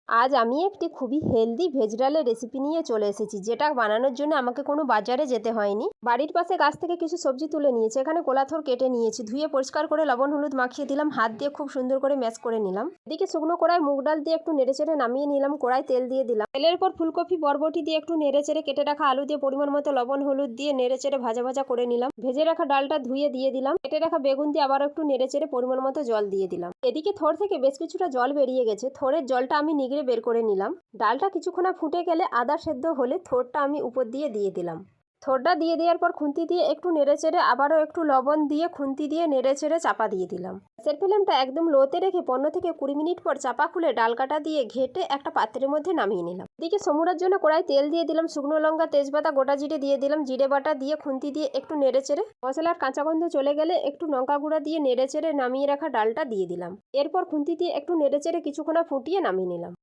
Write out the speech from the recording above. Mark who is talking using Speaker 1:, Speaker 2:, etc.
Speaker 1: আজ আমি একটি খুবই হেলদি ভেজ ডালের রেসিপি নিয়ে চলে এসেছি, যেটা বানানোর জন্য আমাকে কোনো বাজারে যেতে হয়নি। বাড়ির পাশে গাছ থেকে কিছু সবজি তুলে নিয়েছি। এখানে কোলাথোর কেটে নিয়েছি, ধুয়ে পরিষ্কার করে লবণ হলুদ মাখিয়ে দিলাম, হাত দিয়ে খুব সুন্দর করে ম্যাশ করে নিলাম। এদিকে শুকনো কড়াই মুগ ডাল দিয়ে একটু নেড়েচেড়ে নামিয়ে নিলাম। কড়াই তেল দিয়ে দিলাম, তেলের পর ফুলকপি বরবটি দিয়ে একটু নেড়েচেড়ে কেটে রাখা আলু দিয়ে পরিমাণ মতো লবণ হলুদ দিয়ে নেড়েচেড়ে ভাজা ভাজা করে নিলাম। ভেজে রাখা ডালটা ধুয়ে দিয়ে দিলাম। কেটে রাখা বেগুন দিয়ে আবার একটু নেড়েচেড়ে পরিমাণ মতো জল দিয়ে দিলাম। এদিকে থোড় থেকে বেশ কিছুটা জল বেরিয়ে গেছে, থোড়ের জলটা আমি নিগড়ে বের করে নিলাম। ডালটা কিছুক্ষণ ফুটে গেলে আদা সেদ্ধ হলে থোড়টা আমি উপর দিয়ে দিলাম। থোড়টা দিয়ে দেওয়ার পর খুন্তি দিয়ে একটু নেড়েচেড়ে আবারও একটু লবণ দিয়ে খুন্তি দিয়ে নেড়েচেড়ে চাপা দিয়ে দিলাম। গ্যাসের ফ্লেমটা একদম লোতে রেখে 15 থেকে 20 মিনিট পর চাপা খুলে ডাল কাটা দিয়ে ঘেটে একটা পাত্রের মধ্যে নামিয়ে নিলাম। এদিকে সমুরার জন্য কড়াই তেল দিয়ে দিলাম, শুকনো লঙ্কা তেজপাতা গোটা জিরে দিয়ে দিলাম, জিরে বাটা দিয়ে খুন্তি দিয়ে একটু নেড়েচেড়ে মশলার কাঁচা গন্ধ চলে গেলে একটু লঙ্কা গুঁড়া দিয়ে নেড়েচেড়ে নামিয়ে রাখা ডালটা দিয়ে দিলাম। এরপর খুন্তি দিয়ে একটু নেড়েচেড়ে কিছুক্ষণ ফুটিয়ে নামিয়ে নিলাম।